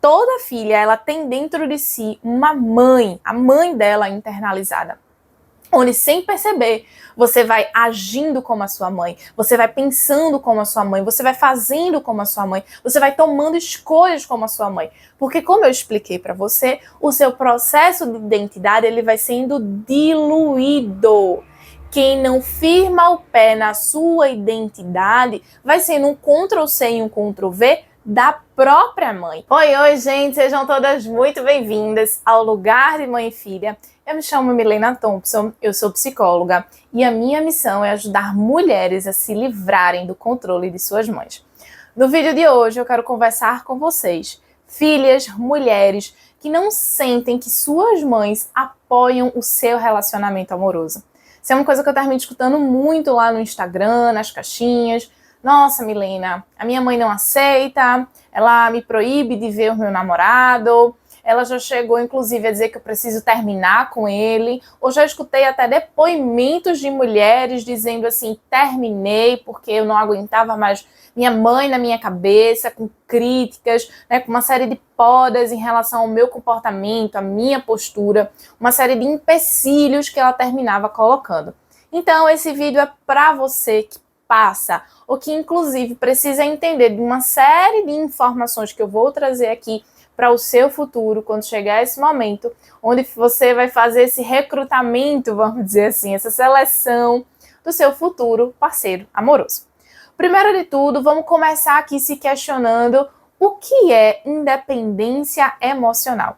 Toda filha, ela tem dentro de si uma mãe, a mãe dela internalizada, onde sem perceber, você vai agindo como a sua mãe, você vai pensando como a sua mãe, você vai fazendo como a sua mãe, você vai tomando escolhas como a sua mãe. Porque como eu expliquei para você, o seu processo de identidade, ele vai sendo diluído. Quem não firma o pé na sua identidade vai sendo um Ctrl+C e um Ctrl+V da própria mãe. Oi, gente, sejam todas muito bem-vindas ao Lugar de Mãe e Filha. Eu me chamo Milena Thompson, eu sou psicóloga e a minha missão é ajudar mulheres a se livrarem do controle de suas mães. No vídeo de hoje eu quero conversar com vocês, filhas, mulheres que não sentem que suas mães apoiam o seu relacionamento amoroso. Isso é uma coisa que eu termino escutando muito lá no Instagram, nas caixinhas. Nossa, Milena, a minha mãe não aceita, ela me proíbe de ver o meu namorado, ela já chegou, inclusive, a dizer que eu preciso terminar com ele, ou já escutei até depoimentos de mulheres dizendo assim, terminei porque eu não aguentava mais minha mãe na minha cabeça, com críticas, né, com uma série de podas em relação ao meu comportamento, à minha postura, uma série de empecilhos que ela terminava colocando. Então, esse vídeo é para você que passa, ou que inclusive precisa entender de uma série de informações que eu vou trazer aqui para o seu futuro, quando chegar esse momento, onde você vai fazer esse recrutamento, vamos dizer assim, essa seleção do seu futuro parceiro amoroso. Primeiro de tudo, vamos começar aqui se questionando o que é independência emocional.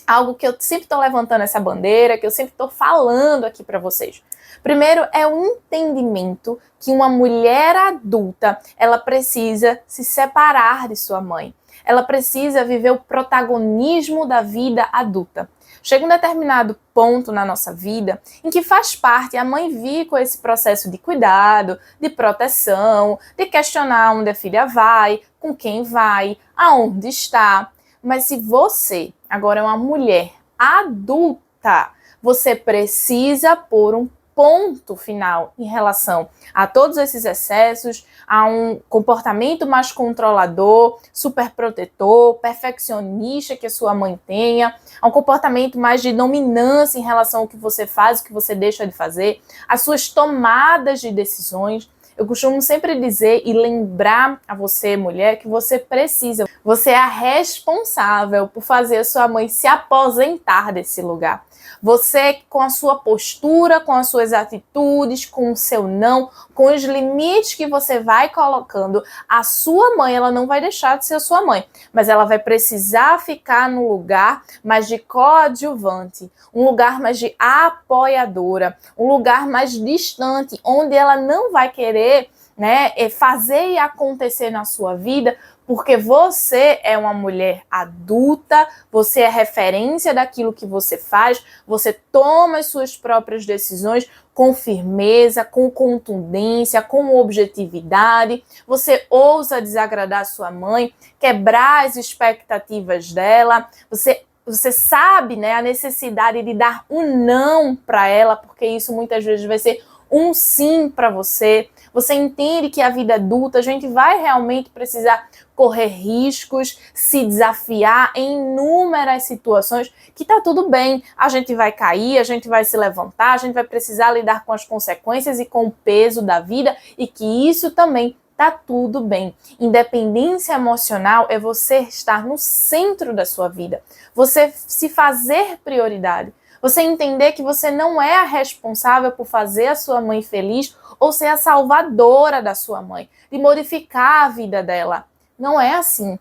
Algo que eu sempre estou levantando essa bandeira, que eu sempre estou falando aqui para vocês. Primeiro é o entendimento que uma mulher adulta, ela precisa se separar de sua mãe. Ela precisa viver o protagonismo da vida adulta. Chega um determinado ponto na nossa vida em que faz parte a mãe vir com esse processo de cuidado, de proteção, de questionar onde a filha vai, com quem vai, aonde está. Mas se você agora é uma mulher adulta, você precisa pôr um ponto final em relação a todos esses excessos, a um comportamento mais controlador, superprotetor, perfeccionista que a sua mãe tenha, a um comportamento mais de dominância em relação ao que você faz, o que você deixa de fazer, as suas tomadas de decisões. Eu costumo sempre dizer e lembrar a você, mulher, que você precisa. Você é a responsável por fazer a sua mãe se aposentar desse lugar. Você, com a sua postura, com as suas atitudes, com o seu não, com os limites que você vai colocando, a sua mãe, ela não vai deixar de ser sua mãe, mas ela vai precisar ficar num lugar mais de coadjuvante, um lugar mais de apoiadora, um lugar mais distante, onde ela não vai querer, né, fazer e acontecer na sua vida, porque você é uma mulher adulta, você é referência daquilo que você faz, você toma as suas próprias decisões com firmeza, com contundência, com objetividade, você ousa desagradar sua mãe, quebrar as expectativas dela, você sabe, né, a necessidade de dar um não para ela, porque isso muitas vezes vai ser um sim para você. Você entende que a vida adulta, a gente vai realmente precisar correr riscos, se desafiar em inúmeras situações, que tá tudo bem. A gente vai cair, a gente vai se levantar, a gente vai precisar lidar com as consequências e com o peso da vida, e que isso também tá tudo bem. Independência emocional é você estar no centro da sua vida, você se fazer prioridade. Você entender que você não é a responsável por fazer a sua mãe feliz ou ser a salvadora da sua mãe, de modificar a vida dela. Não é assim.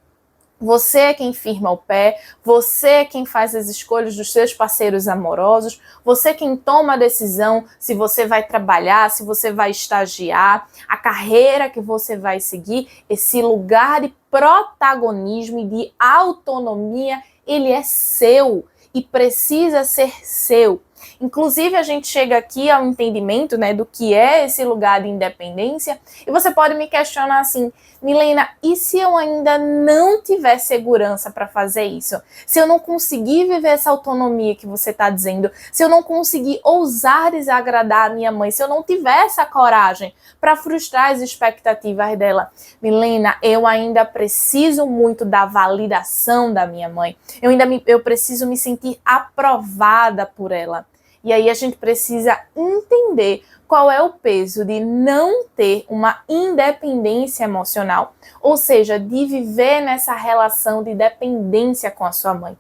Você é quem firma o pé, você é quem faz as escolhas dos seus parceiros amorosos, você é quem toma a decisão se você vai trabalhar, se você vai estagiar, a carreira que você vai seguir, esse lugar de protagonismo e de autonomia, ele é seu. E precisa ser seu. Inclusive, a gente chega aqui ao entendimento, né, do que é esse lugar de independência, e você pode me questionar assim, Milena, e se eu ainda não tiver segurança para fazer isso? Se eu não conseguir viver essa autonomia que você está dizendo, se eu não conseguir ousar desagradar a minha mãe, se eu não tiver essa coragem para frustrar as expectativas dela, Milena, eu ainda preciso muito da validação da minha mãe, eu preciso me sentir aprovada por ela. E aí a gente precisa entender qual é o peso de não ter uma independência emocional, ou seja, de viver nessa relação de dependência com a sua mãe.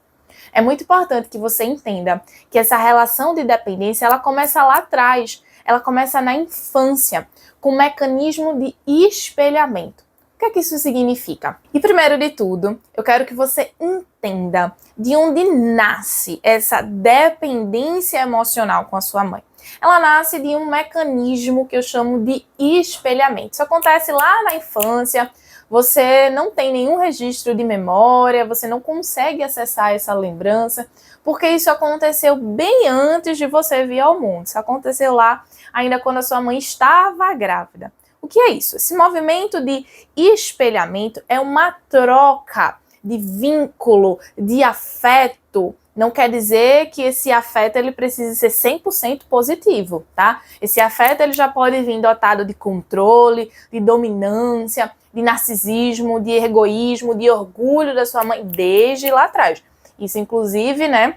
É muito importante que você entenda que essa relação de dependência, ela começa lá atrás, ela começa na infância, com um mecanismo de espelhamento. O que é que isso significa? E primeiro de tudo, eu quero que você entenda de onde nasce essa dependência emocional com a sua mãe. Ela nasce de um mecanismo que eu chamo de espelhamento. Isso acontece lá na infância, você não tem nenhum registro de memória, você não consegue acessar essa lembrança, porque isso aconteceu bem antes de você vir ao mundo. Isso aconteceu lá ainda quando a sua mãe estava grávida. O que é isso? Esse movimento de espelhamento é uma troca de vínculo, de afeto. Não quer dizer que esse afeto ele precise ser 100% positivo, tá? Esse afeto ele já pode vir dotado de controle, de dominância, de narcisismo, de egoísmo, de orgulho da sua mãe desde lá atrás. Isso, inclusive, né,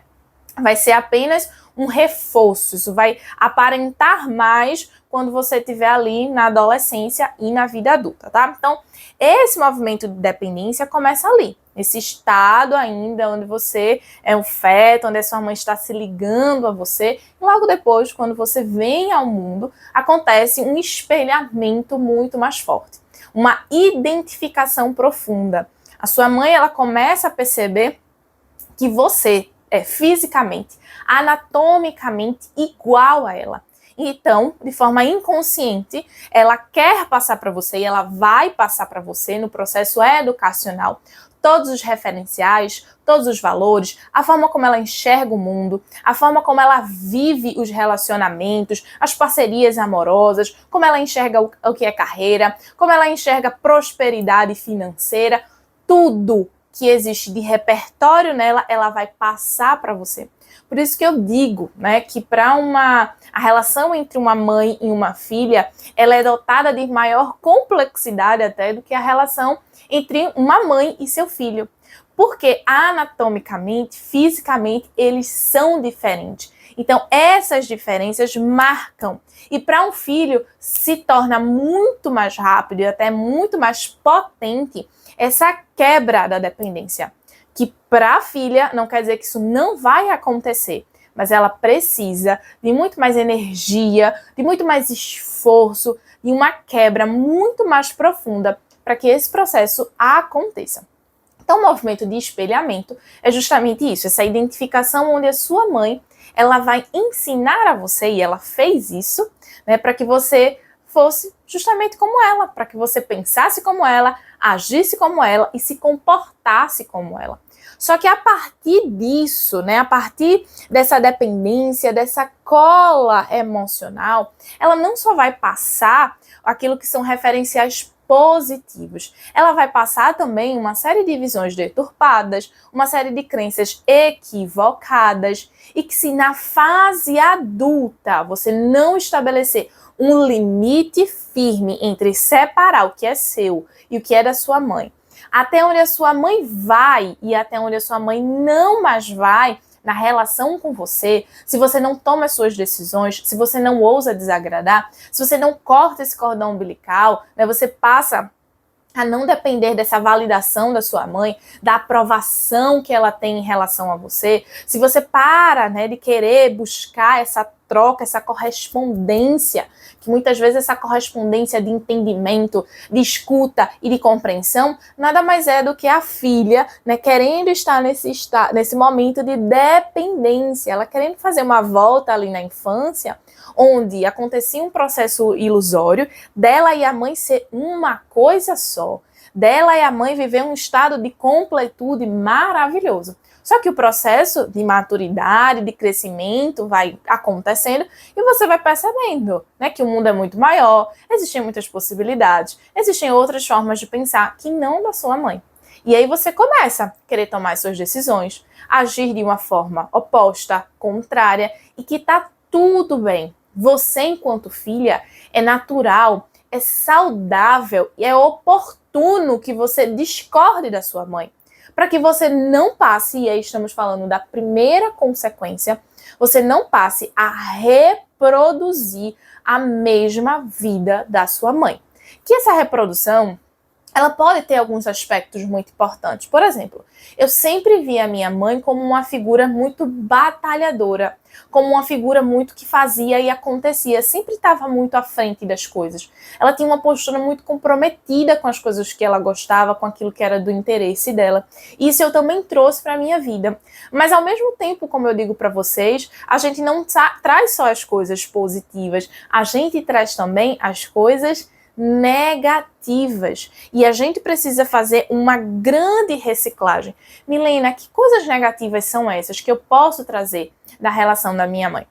vai ser apenas um reforço. Isso vai aparentar mais quando você estiver ali na adolescência e na vida adulta, tá? Então, esse movimento de dependência começa ali, nesse estado ainda onde você é um feto, onde a sua mãe está se ligando a você. E logo depois, quando você vem ao mundo, acontece um espelhamento muito mais forte, uma identificação profunda. A sua mãe, ela começa a perceber que você é fisicamente, anatomicamente igual a ela. Então, de forma inconsciente, ela quer passar para você e ela vai passar para você no processo educacional todos os referenciais, todos os valores, a forma como ela enxerga o mundo, a forma como ela vive os relacionamentos, as parcerias amorosas, como ela enxerga o que é carreira, como ela enxerga prosperidade financeira, tudo que existe de repertório nela, ela vai passar para você. Por isso que eu digo, né, que para a relação entre uma mãe e uma filha, ela é dotada de maior complexidade até do que a relação entre uma mãe e seu filho. Porque anatomicamente, fisicamente, eles são diferentes. Então, essas diferenças marcam. E para um filho, se torna muito mais rápido e até muito mais potente essa quebra da dependência. Que para a filha não quer dizer que isso não vai acontecer, mas ela precisa de muito mais energia, de muito mais esforço, de uma quebra muito mais profunda para que esse processo aconteça. Então, o movimento de espelhamento é justamente isso, essa identificação onde a sua mãe ela vai ensinar a você, e ela fez isso, né, para que você fosse justamente como ela, para que você pensasse como ela, agisse como ela e se comportasse como ela. Só que a partir disso, né, a partir dessa dependência, dessa cola emocional, ela não só vai passar aquilo que são referenciais positivos, ela vai passar também uma série de visões deturpadas, uma série de crenças equivocadas, e que se na fase adulta você não estabelecer um limite firme entre separar o que é seu e o que é da sua mãe, até onde a sua mãe vai e até onde a sua mãe não mais vai na relação com você, se você não toma as suas decisões, se você não ousa desagradar, se você não corta esse cordão umbilical, né, você passa a não depender dessa validação da sua mãe, da aprovação que ela tem em relação a você, se você para, né, de querer buscar essa troca, essa correspondência, que muitas vezes essa correspondência de entendimento, de escuta e de compreensão, nada mais é do que a filha, né, querendo estar nesse momento de dependência, ela querendo fazer uma volta ali na infância, onde acontecia um processo ilusório dela e a mãe ser uma coisa só, dela e a mãe viver um estado de completude maravilhoso. Só que o processo de maturidade, de crescimento vai acontecendo e você vai percebendo, né, que o mundo é muito maior, existem muitas possibilidades, existem outras formas de pensar que não da sua mãe. E aí você começa a querer tomar suas decisões, agir de uma forma oposta, contrária, e que tá tudo bem. Você, enquanto filha, é natural, é saudável e é oportuno que você discorde da sua mãe. Para que você não passe, e aí estamos falando da primeira consequência, você não passe a reproduzir a mesma vida da sua mãe. Que essa reprodução, ela pode ter alguns aspectos muito importantes. Por exemplo, eu sempre vi a minha mãe como uma figura muito batalhadora, como uma figura muito que fazia e acontecia, sempre estava muito à frente das coisas. Ela tinha uma postura muito comprometida com as coisas que ela gostava, com aquilo que era do interesse dela. Isso eu também trouxe para a minha vida. Mas ao mesmo tempo, como eu digo para vocês, a gente não traz só as coisas positivas, a gente traz também as coisas negativas. E a gente precisa fazer uma grande reciclagem. Milena, que coisas negativas são essas que eu posso trazer da relação da minha mãe?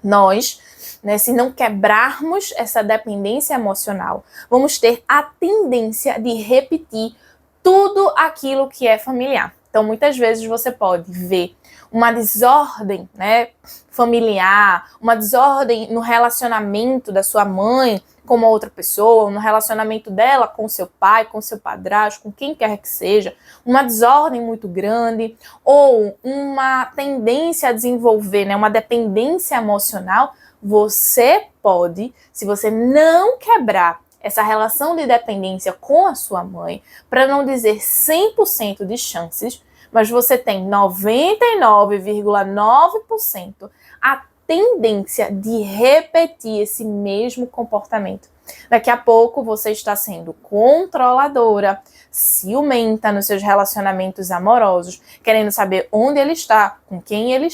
Nós, né, se não quebrarmos essa dependência emocional, vamos ter a tendência de repetir tudo aquilo que é familiar. Então, muitas vezes você pode ver uma desordem, né, familiar, uma desordem no relacionamento da sua mãe com uma outra pessoa, no relacionamento dela com seu pai, com seu padrasto, com quem quer que seja, uma desordem muito grande, ou uma tendência a desenvolver, né, uma dependência emocional. Você pode, se você não quebrar essa relação de dependência com a sua mãe, para não dizer 100% de chances, mas você tem 99,9% a tendência de repetir esse mesmo comportamento. Daqui a pouco você está sendo controladora, ciumenta nos seus relacionamentos amorosos, querendo saber onde ele está, com quem ele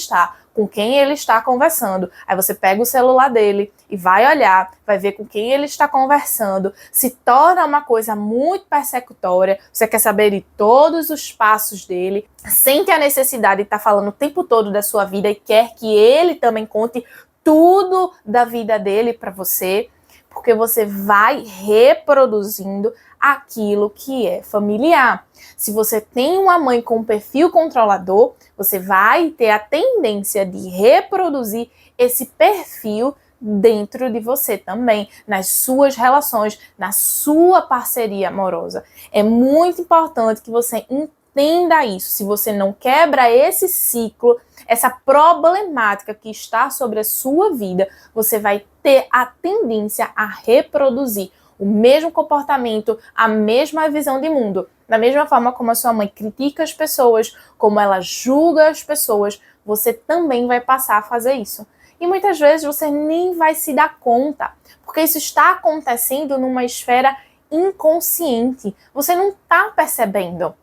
está conversando. Aí você pega o celular dele e vai olhar, vai ver com quem ele está conversando, se torna uma coisa muito persecutória, você quer saber de todos os passos dele, sente a necessidade de estar falando o tempo todo da sua vida e quer que ele também conte tudo da vida dele para você, porque você vai reproduzindo aquilo que é familiar. Se você tem uma mãe com um perfil controlador, você vai ter a tendência de reproduzir esse perfil dentro de você também, nas suas relações, na sua parceria amorosa. É muito importante que você entenda isso. Se você não quebra esse ciclo, essa problemática que está sobre a sua vida, você vai ter a tendência a reproduzir o mesmo comportamento, a mesma visão de mundo. Da mesma forma como a sua mãe critica as pessoas, como ela julga as pessoas, você também vai passar a fazer isso. E muitas vezes você nem vai se dar conta, porque isso está acontecendo numa esfera inconsciente. Você não está percebendo.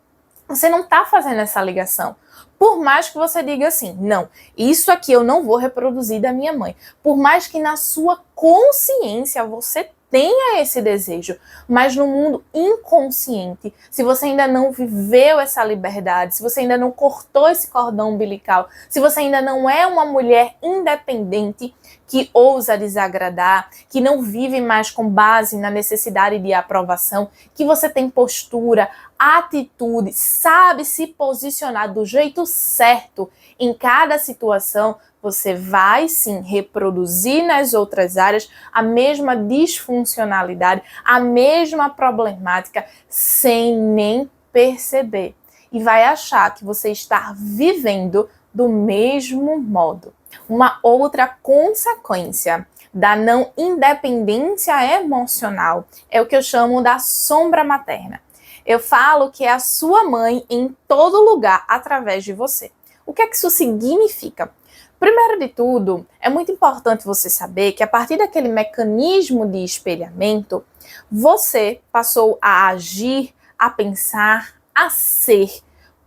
Você não está fazendo essa ligação. Por mais que você diga assim, não, isso aqui eu não vou reproduzir da minha mãe. Por mais que na sua consciência você tenha esse desejo, mas no mundo inconsciente, se você ainda não viveu essa liberdade, se você ainda não cortou esse cordão umbilical, se você ainda não é uma mulher independente que ousa desagradar, que não vive mais com base na necessidade de aprovação, que você tem postura, atitude, sabe se posicionar do jeito certo em cada situação, você vai sim reproduzir nas outras áreas a mesma disfuncionalidade, a mesma problemática, sem nem perceber. E vai achar que você está vivendo do mesmo modo. Uma outra consequência da não independência emocional é o que eu chamo da sombra materna. Eu falo que é a sua mãe em todo lugar através de você. O que é que isso significa? Primeiro de tudo, é muito importante você saber que a partir daquele mecanismo de espelhamento, você passou a agir, a pensar, a ser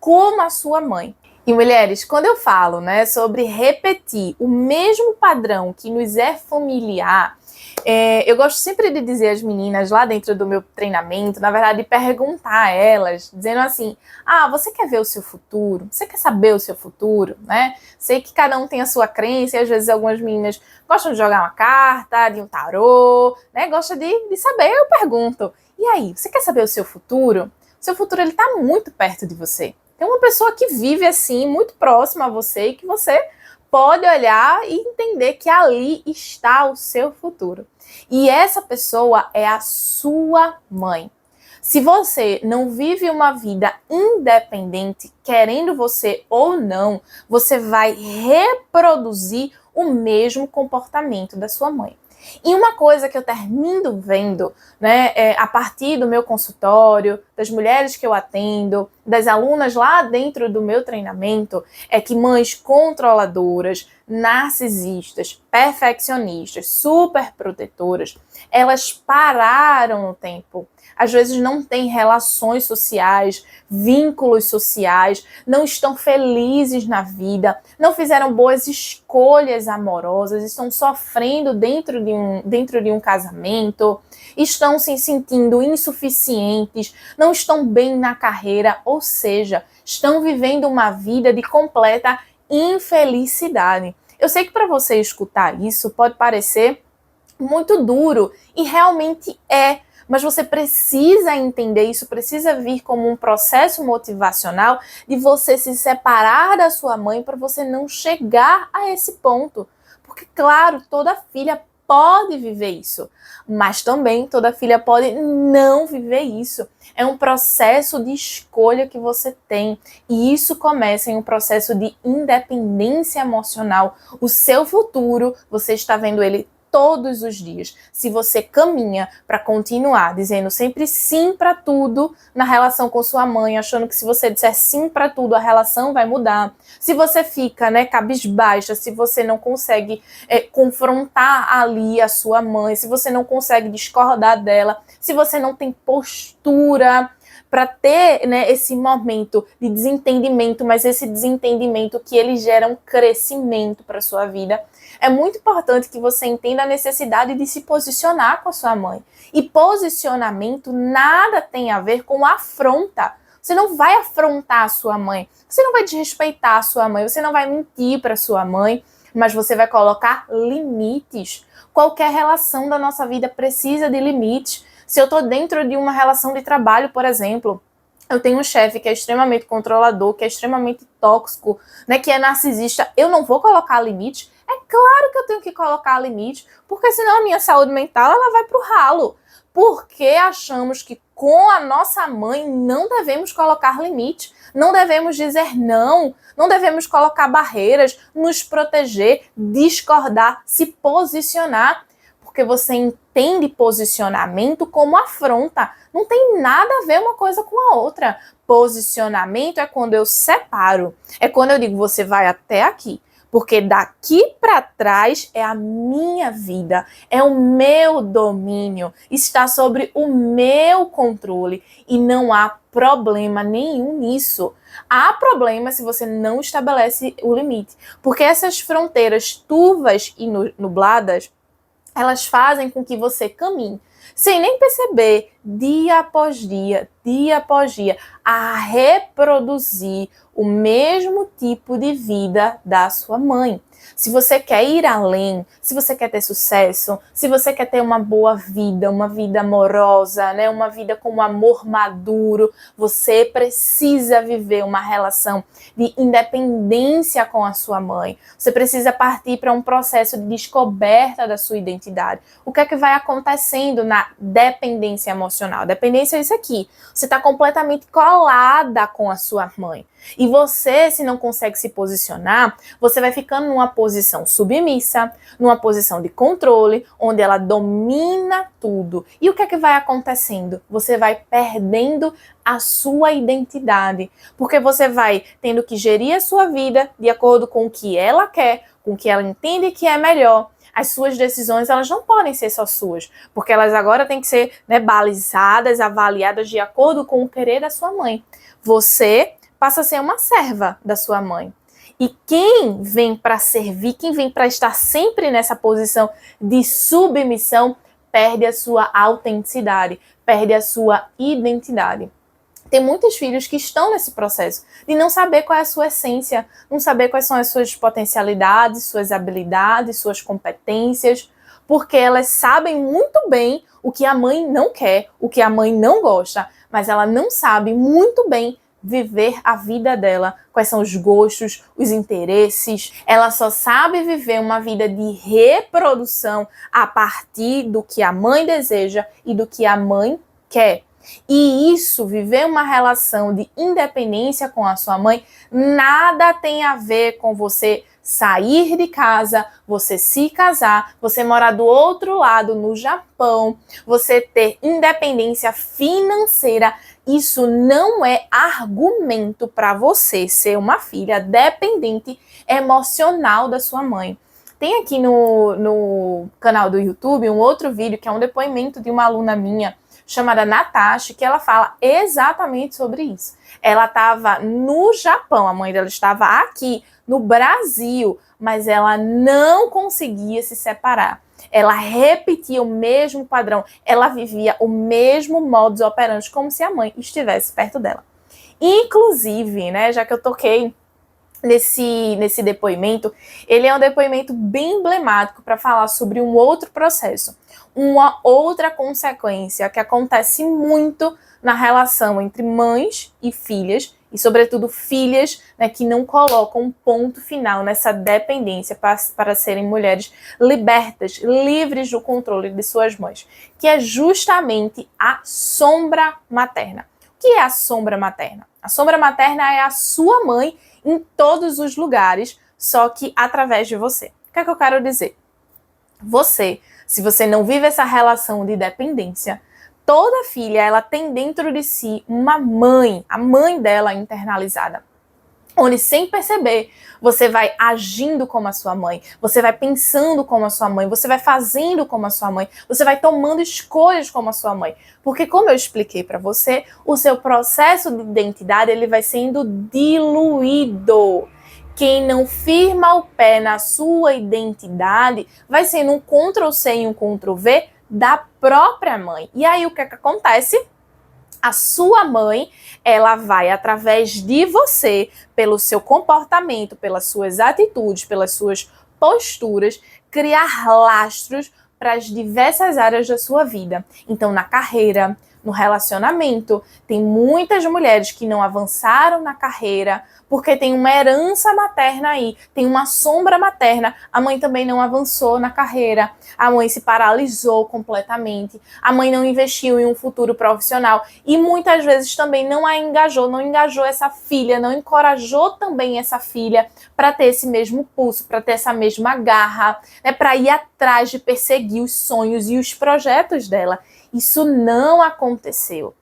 como a sua mãe. E mulheres, quando eu falo, sobre repetir o mesmo padrão que nos é familiar, Eu gosto sempre de dizer às meninas lá dentro do meu treinamento, na verdade, de perguntar a elas, dizendo assim, você quer ver o seu futuro? Você quer saber o seu futuro, né? Sei que cada um tem a sua crença e às vezes algumas meninas gostam de jogar uma carta, de um tarô, né? Gosta de saber, eu pergunto. E aí, você quer saber o seu futuro? O seu futuro, ele tá muito perto de você. Tem uma pessoa que vive assim, muito próxima a você e que você pode olhar e entender que ali está o seu futuro. E essa pessoa é a sua mãe. Se você não vive uma vida independente, querendo você ou não, você vai reproduzir o mesmo comportamento da sua mãe. E uma coisa que eu termino vendo, né, a partir do meu consultório, das mulheres que eu atendo, das alunas lá dentro do meu treinamento, é que mães controladoras, narcisistas, perfeccionistas, super protetoras, elas pararam no tempo. Às vezes não têm relações sociais, vínculos sociais, não estão felizes na vida, não fizeram boas escolhas amorosas, estão sofrendo dentro de um casamento, estão se sentindo insuficientes, não estão bem na carreira, ou seja, estão vivendo uma vida de completa infelicidade. Eu sei que para você escutar isso pode parecer muito duro, e realmente é. Mas você precisa entender isso, precisa vir como um processo motivacional de você se separar da sua mãe para você não chegar a esse ponto. Porque, claro, toda filha pode viver isso, mas também toda filha pode não viver isso. É um processo de escolha que você tem, e isso começa em um processo de independência emocional. O seu futuro, você está vendo ele todos os dias. Se você caminha para continuar dizendo sempre sim para tudo na relação com sua mãe, achando que se você disser sim para tudo a relação vai mudar, se você fica, cabisbaixa, se você não consegue confrontar ali a sua mãe, se você não consegue discordar dela, se você não tem postura para ter, esse momento de desentendimento, mas esse desentendimento que ele gera um crescimento para sua vida, é muito importante que você entenda a necessidade de se posicionar com a sua mãe. E posicionamento nada tem a ver com afronta. Você não vai afrontar a sua mãe, você não vai desrespeitar a sua mãe, você não vai mentir para sua mãe, mas você vai colocar limites. Qualquer relação da nossa vida precisa de limites. Se eu estou dentro de uma relação de trabalho, por exemplo, eu tenho um chefe que é extremamente controlador, que é extremamente tóxico, que é narcisista, eu não vou colocar limite. É claro que eu tenho que colocar limite, porque senão a minha saúde mental ela vai pro ralo. Porque achamos que com a nossa mãe não devemos colocar limite, não devemos dizer não, não devemos colocar barreiras, nos proteger, discordar, se posicionar. Porque você entende posicionamento como afronta. Não tem nada a ver uma coisa com a outra. Posicionamento é quando eu separo. É quando eu digo, você vai até aqui. Porque daqui para trás é a minha vida, é o meu domínio, está sobre o meu controle e não há problema nenhum nisso. Há problema se você não estabelece o limite, porque essas fronteiras turvas e nubladas, elas fazem com que você caminhe sem nem perceber, dia após dia, a reproduzir o mesmo tipo de vida da sua mãe. Se você quer ir além, se você quer ter sucesso, se você quer ter uma boa vida, uma vida amorosa, uma vida com um amor maduro, você precisa viver uma relação de independência com a sua mãe. Você precisa partir para um processo de descoberta da sua identidade. O que é que vai acontecendo na dependência emocional? Dependência é isso aqui. Você está completamente colada com a sua mãe. E você, se não consegue se posicionar, você vai ficando numa posição submissa, numa posição de controle, onde ela domina tudo. E o que é que vai acontecendo? Você vai perdendo a sua identidade, porque você vai tendo que gerir a sua vida de acordo com o que ela quer, com o que ela entende que é melhor. As suas decisões, elas não podem ser só suas, porque elas agora têm que ser balizadas, avaliadas de acordo com o querer da sua mãe. Você passa a ser uma serva da sua mãe. E quem vem para servir, quem vem para estar sempre nessa posição de submissão, perde a sua autenticidade, perde a sua identidade. Tem muitos filhos que estão nesse processo de não saber qual é a sua essência, não saber quais são as suas potencialidades, suas habilidades, suas competências, porque elas sabem muito bem o que a mãe não quer, o que a mãe não gosta, mas ela não sabe muito bem viver a vida dela, quais são os gostos, os interesses. Ela só sabe viver uma vida de reprodução a partir do que a mãe deseja e do que a mãe quer. E isso, viver uma relação de independência com a sua mãe, nada tem a ver com você sair de casa, você se casar, você morar do outro lado, no Japão, você ter independência financeira. Isso não é argumento para você ser uma filha dependente emocional da sua mãe. Tem aqui no canal do YouTube um outro vídeo que é um depoimento de uma aluna minha, chamada Natasha, que ela fala exatamente sobre isso. Ela estava no Japão, a mãe dela estava aqui no Brasil, mas ela não conseguia se separar. Ela repetia o mesmo padrão, ela vivia o mesmo modus operandi, como se a mãe estivesse perto dela. Inclusive, né, já que eu toquei nesse depoimento, ele é um depoimento bem emblemático para falar sobre um outro processo, uma outra consequência que acontece muito na relação entre mães e filhas, e sobretudo filhas, né, que não colocam um ponto final nessa dependência para serem mulheres libertas, livres do controle de suas mães, que é justamente a sombra materna. O que é a sombra materna? A sombra materna é a sua mãe em todos os lugares, só que através de você. O que é que eu quero dizer? Você, se você não vive essa relação de dependência, toda filha, ela tem dentro de si uma mãe, a mãe dela internalizada, onde sem perceber, você vai agindo como a sua mãe, você vai pensando como a sua mãe, você vai fazendo como a sua mãe, você vai tomando escolhas como a sua mãe. Porque como eu expliquei para você, o seu processo de identidade, ele vai sendo diluído. Quem não firma o pé na sua identidade vai sendo um Ctrl+C e um Ctrl+V da própria mãe. E aí o que acontece? A sua mãe, ela vai, através de você, pelo seu comportamento, pelas suas atitudes, pelas suas posturas, criar lastros para as diversas áreas da sua vida. Então, na carreira, no relacionamento, tem muitas mulheres que não avançaram na carreira porque tem uma herança materna aí, tem uma sombra materna. A mãe também não avançou na carreira, a mãe se paralisou completamente, a mãe não investiu em um futuro profissional e muitas vezes também não a engajou, não engajou essa filha, não encorajou também essa filha para ter esse mesmo pulso, para ter essa mesma garra, né, para ir atrás de perseguir os sonhos e os projetos dela. Isso não aconteceu.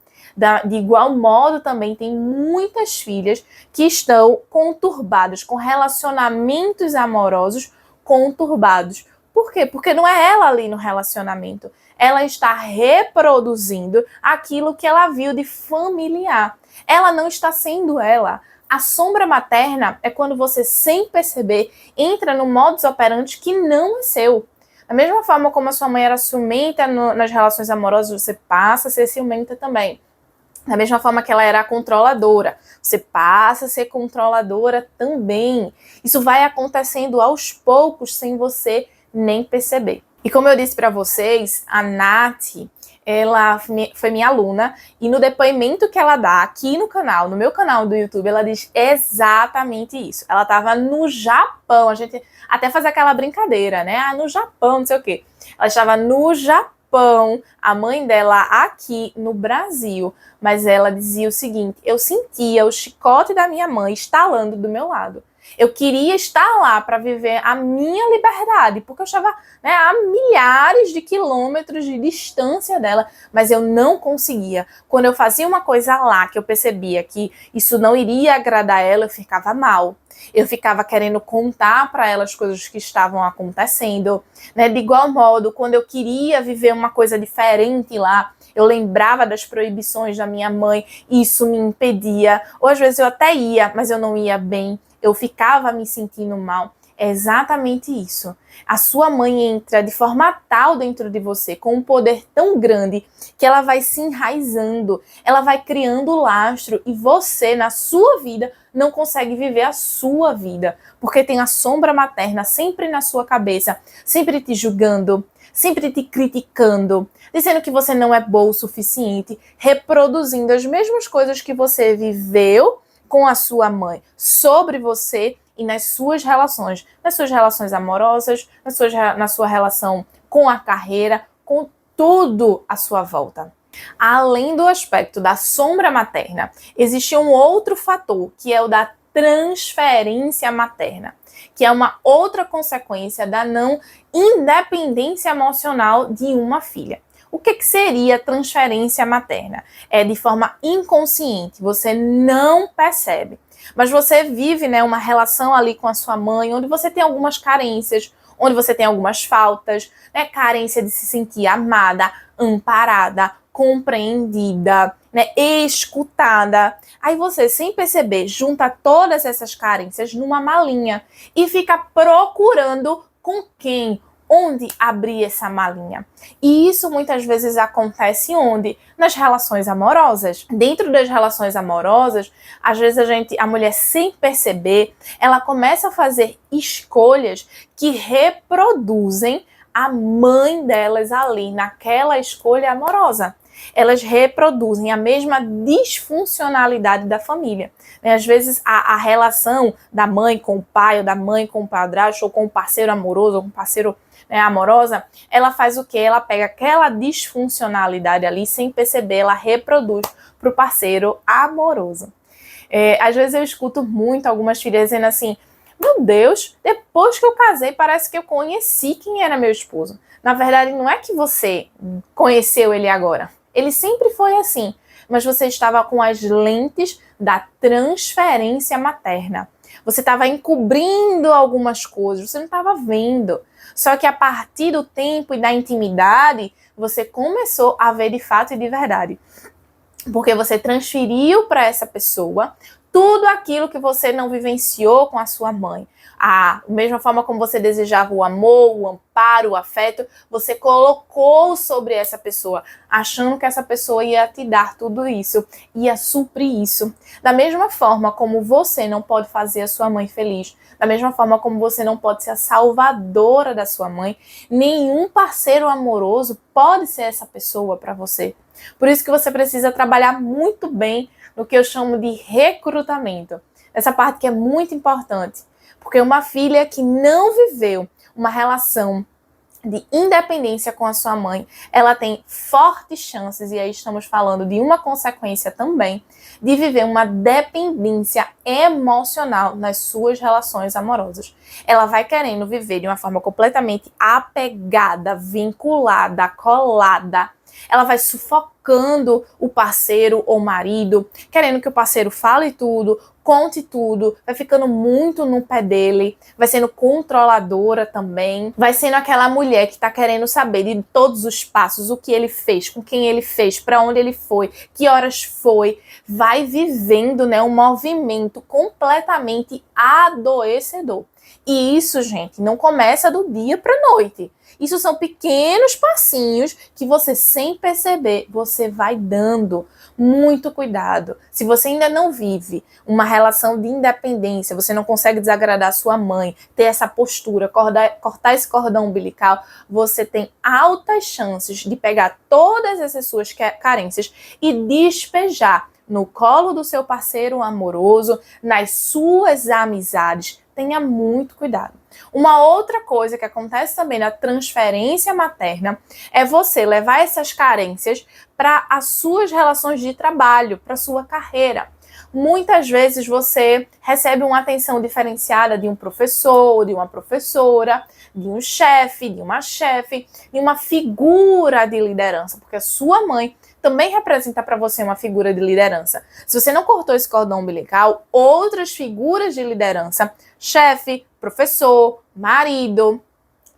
De igual modo, também tem muitas filhas que estão conturbadas, com relacionamentos amorosos conturbados. Por quê? Porque não é ela ali no relacionamento. Ela está reproduzindo aquilo que ela viu de familiar. Ela não está sendo ela. A sombra materna é quando você, sem perceber, entra no modus operandi que não é seu. Da mesma forma como a sua mãe era ciumenta nas relações amorosas, você passa a ser ciumenta também. Da mesma forma que ela era controladora, você passa a ser controladora também. Isso vai acontecendo aos poucos, sem você nem perceber. E como eu disse para vocês, a Nath, ela foi minha aluna, e no depoimento que ela dá aqui no canal, no meu canal do YouTube, ela diz exatamente isso. Ela estava no Japão, a gente até faz aquela brincadeira, né? Ah, no Japão, não sei o quê. Ela estava no Japão, a mãe dela aqui no Brasil, mas ela dizia o seguinte: eu sentia o chicote da minha mãe estalando do meu lado. Eu queria estar lá para viver a minha liberdade, porque eu estava, né, a milhares de quilômetros de distância dela, mas eu não conseguia. Quando eu fazia uma coisa lá que eu percebia que isso não iria agradar ela, eu ficava mal. Eu ficava querendo contar para ela as coisas que estavam acontecendo, né? De igual modo, quando eu queria viver uma coisa diferente lá, eu lembrava das proibições da minha mãe, e isso me impedia. Ou às vezes eu até ia, mas eu não ia bem, eu ficava me sentindo mal. É exatamente isso. A sua mãe entra de forma tal dentro de você, com um poder tão grande, que ela vai se enraizando, ela vai criando lastro, e você, na sua vida, não consegue viver a sua vida, porque tem a sombra materna sempre na sua cabeça, sempre te julgando, sempre te criticando, dizendo que você não é boa o suficiente, reproduzindo as mesmas coisas que você viveu com a sua mãe sobre você e nas suas relações amorosas, na sua relação com a carreira, com tudo à sua volta. Além do aspecto da sombra materna, existe um outro fator, que é o da transferência materna, que é uma outra consequência da não independência emocional de uma filha. O que seria transferência materna? É de forma inconsciente, você não percebe. Mas você vive, né, uma relação ali com a sua mãe, onde você tem algumas carências, onde você tem algumas faltas, né, carência de se sentir amada, amparada, compreendida, né, escutada. Aí você, sem perceber, junta todas essas carências numa malinha e fica procurando com quem, onde abrir essa malinha. E isso muitas vezes acontece onde? Nas relações amorosas. Dentro das relações amorosas, às vezes a mulher, sem perceber, ela começa a fazer escolhas que reproduzem a mãe delas ali, naquela escolha amorosa. Elas reproduzem a mesma disfuncionalidade da família. Às vezes a relação da mãe com o pai, ou da mãe com o padrasto, ou com o parceiro amoroso, ou com o parceiro, né, amorosa, ela faz o quê? Ela pega aquela disfuncionalidade ali, sem perceber, ela reproduz para o parceiro amoroso. Às vezes eu escuto muito algumas filhas dizendo assim: meu Deus, depois que eu casei, parece que eu conheci quem era meu esposo. Na verdade, não é que você conheceu ele agora. Ele sempre foi assim, mas você estava com as lentes da transferência materna. Você estava encobrindo algumas coisas, você não estava vendo. Só que a partir do tempo e da intimidade, você começou a ver de fato e de verdade. Porque você transferiu para essa pessoa tudo aquilo que você não vivenciou com a sua mãe. Da mesma forma como você desejava o amor, o amparo, o afeto, você colocou sobre essa pessoa, achando que essa pessoa ia te dar tudo isso, ia suprir isso. Da mesma forma como você não pode fazer a sua mãe feliz, da mesma forma como você não pode ser a salvadora da sua mãe, nenhum parceiro amoroso pode ser essa pessoa para você. Por isso que você precisa trabalhar muito bem no que eu chamo de recrutamento. Essa parte que é muito importante. Porque uma filha que não viveu uma relação de independência com a sua mãe, ela tem fortes chances, e aí estamos falando de uma consequência também, de viver uma dependência emocional nas suas relações amorosas. Ela vai querendo viver de uma forma completamente apegada, vinculada, colada. Ela vai sufocando o parceiro ou marido, querendo que o parceiro fale tudo, conte tudo, vai ficando muito no pé dele, vai sendo controladora também, vai sendo aquela mulher que tá querendo saber de todos os passos, o que ele fez, com quem ele fez, para onde ele foi, que horas foi, vai vivendo, né, um movimento completamente adoecedor. E isso, gente, não começa do dia para a noite. Isso são pequenos passinhos que você, sem perceber, você vai dando. Muito cuidado. Se você ainda não vive uma relação de independência, você não consegue desagradar sua mãe, ter essa postura, cortar esse cordão umbilical, você tem altas chances de pegar todas essas suas carências e despejar no colo do seu parceiro amoroso, nas suas amizades. Tenha muito cuidado. Uma outra coisa que acontece também na transferência materna é você levar essas carências para as suas relações de trabalho, para a sua carreira. Muitas vezes você recebe uma atenção diferenciada de um professor, de uma professora, de um chefe, de uma figura de liderança, porque a sua mãe também representa para você uma figura de liderança. Se você não cortou esse cordão umbilical, outras figuras de liderança, chefe, professor, marido,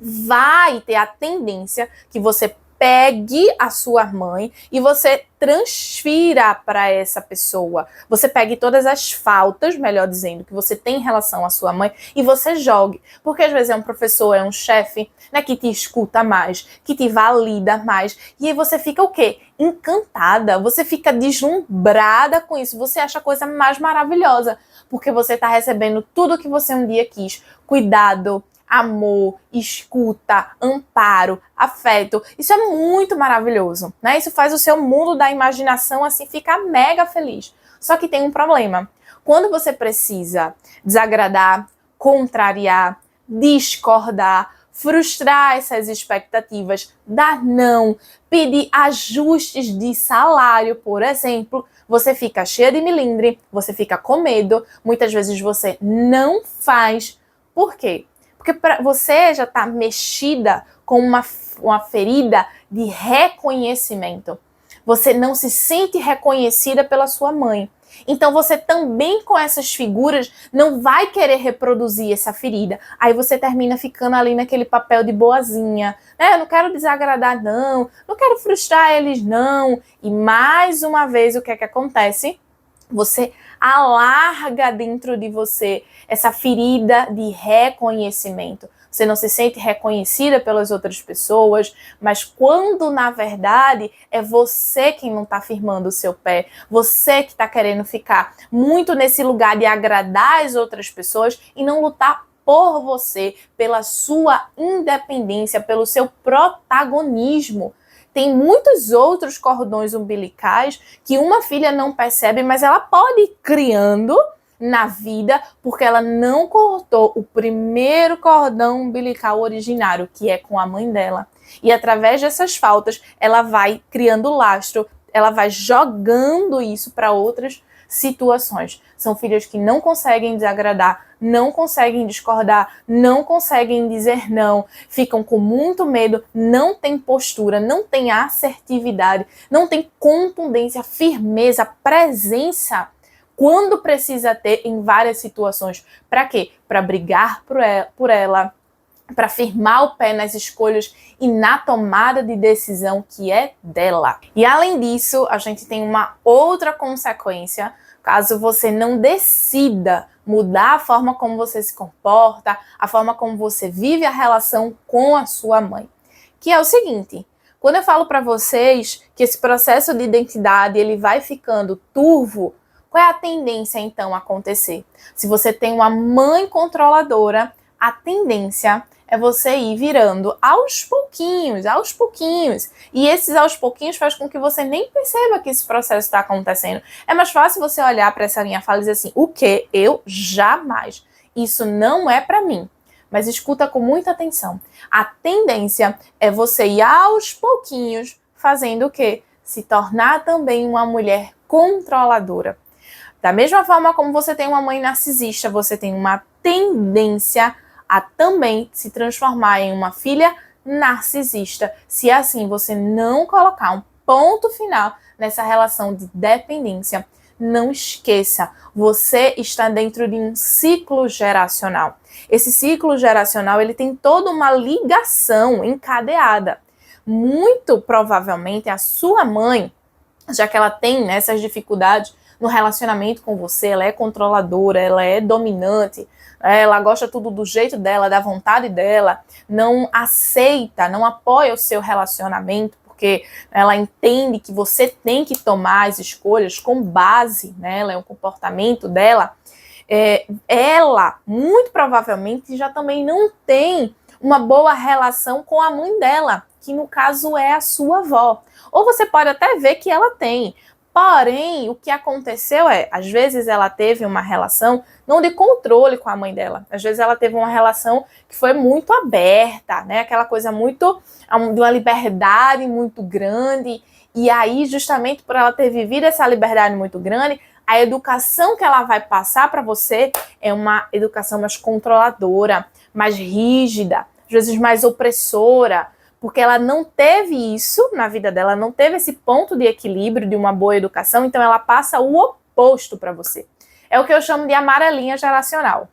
vai ter a tendência que você pegue a sua mãe e você transfira para essa pessoa. Você pegue todas as faltas, melhor dizendo, que você tem em relação à sua mãe e você jogue. Porque às vezes é um professor, é um chefe, né, que te escuta mais, que te valida mais. E aí você fica o quê? Encantada. Você fica deslumbrada com isso. Você acha a coisa mais maravilhosa. Porque você está recebendo tudo o que você um dia quis. Cuidado, amor, escuta, amparo, afeto. Isso é muito maravilhoso, né? Isso faz o seu mundo da imaginação assim ficar mega feliz. Só que tem um problema. Quando você precisa desagradar, contrariar, discordar, frustrar essas expectativas, dar não, pedir ajustes de salário, por exemplo, você fica cheia de melindre, você fica com medo, muitas vezes você não faz. Por quê? Porque você já está mexida com uma ferida de reconhecimento. Você não se sente reconhecida pela sua mãe. Então você também com essas figuras não vai querer reproduzir essa ferida. Aí você termina ficando ali naquele papel de boazinha. Né? Eu não quero desagradar não quero frustrar eles não. E mais uma vez o que é que acontece? Você alarga dentro de você essa ferida de reconhecimento. Você não se sente reconhecida pelas outras pessoas, mas quando, na verdade, é você quem não está firmando o seu pé, você que está querendo ficar muito nesse lugar de agradar as outras pessoas e não lutar por você, pela sua independência, pelo seu protagonismo. Tem muitos outros cordões umbilicais que uma filha não percebe, mas ela pode ir criando na vida porque ela não cortou o primeiro cordão umbilical originário, que é com a mãe dela. E através dessas faltas, ela vai criando lastro, ela vai jogando isso para outras situações. São filhas que não conseguem desagradar, não conseguem discordar, não conseguem dizer não, ficam com muito medo, não tem postura, não tem assertividade, não tem contundência, firmeza, presença quando precisa ter em várias situações. Para quê? Para brigar por ela, para firmar o pé nas escolhas e na tomada de decisão que é dela. E além disso, a gente tem uma outra consequência, caso você não decida mudar a forma como você se comporta, a forma como você vive a relação com a sua mãe. Que é o seguinte, quando eu falo para vocês que esse processo de identidade ele vai ficando turvo, qual é a tendência então a acontecer? Se você tem uma mãe controladora, a tendência é você ir virando aos pouquinhos. E esses aos pouquinhos faz com que você nem perceba que esse processo está acontecendo. É mais fácil você olhar para essa linha fala e dizer assim, o quê? Eu jamais. Isso não é para mim. Mas escuta com muita atenção. A tendência é você ir aos pouquinhos fazendo o quê? Se tornar também uma mulher controladora. Da mesma forma como você tem uma mãe narcisista, você tem uma tendência a também se transformar em uma filha narcisista, se assim você não colocar um ponto final nessa relação de dependência. Não esqueça, você está dentro de um ciclo geracional. Esse ciclo geracional ele tem toda uma ligação encadeada. Muito provavelmente a sua mãe, já que ela tem essas dificuldades no relacionamento com você, ela é controladora, ela é dominante, ela gosta tudo do jeito dela, da vontade dela, não aceita, não apoia o seu relacionamento, porque ela entende que você tem que tomar as escolhas com base nela, é um comportamento dela. Ela, muito provavelmente, já também não tem uma boa relação com a mãe dela, que no caso é a sua avó. Ou você pode até ver que ela tem. Porém, o que aconteceu é, às vezes ela teve uma relação não de controle com a mãe dela. Às vezes ela teve uma relação que foi muito aberta, né? Aquela coisa muito, de uma liberdade muito grande. E aí, justamente por ela ter vivido essa liberdade muito grande, a educação que ela vai passar para você é uma educação mais controladora, mais rígida, às vezes mais opressora, porque ela não teve isso na vida dela, não teve esse ponto de equilíbrio de uma boa educação, então ela passa o oposto para você. É o que eu chamo de amarelinha geracional.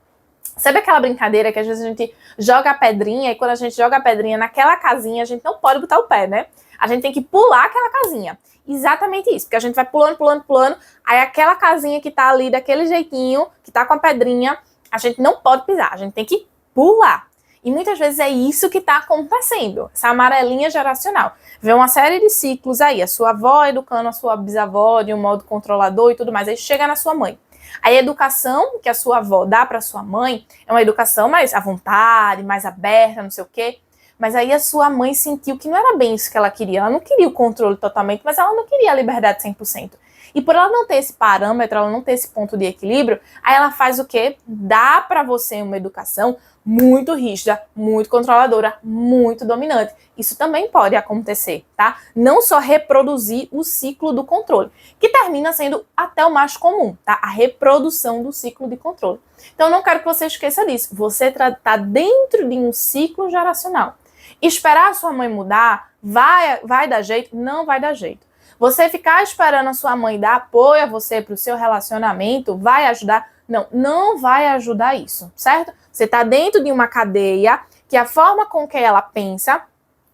Sabe aquela brincadeira que às vezes a gente joga a pedrinha e quando a gente joga a pedrinha naquela casinha a gente não pode botar o pé, né? A gente tem que pular aquela casinha. Exatamente isso, porque a gente vai pulando, pulando, pulando, aí aquela casinha que tá ali daquele jeitinho, que tá com a pedrinha, a gente não pode pisar, a gente tem que pular. E muitas vezes é isso que tá acontecendo, essa amarelinha geracional. Vê uma série de ciclos aí, a sua avó educando a sua bisavó de um modo controlador e tudo mais, aí chega na sua mãe. Aí a educação que a sua avó dá para sua mãe é uma educação mais à vontade, mais aberta, não sei o quê. Mas aí a sua mãe sentiu que não era bem isso que ela queria. Ela não queria o controle totalmente, mas ela não queria a liberdade 100%. E por ela não ter esse parâmetro, ela não ter esse ponto de equilíbrio, aí ela faz o quê? Dá para você uma educação muito rígida, muito controladora, muito dominante. Isso também pode acontecer, tá? Não só reproduzir o ciclo do controle, que termina sendo até o mais comum, tá? A reprodução do ciclo de controle. Então, não quero que você esqueça disso. Você tá dentro de um ciclo geracional. Esperar a sua mãe mudar, vai dar jeito? Não vai dar jeito. Você ficar esperando a sua mãe dar apoio a você para o seu relacionamento, vai ajudar? Não, não vai ajudar isso, certo? Você está dentro de uma cadeia que a forma com que ela pensa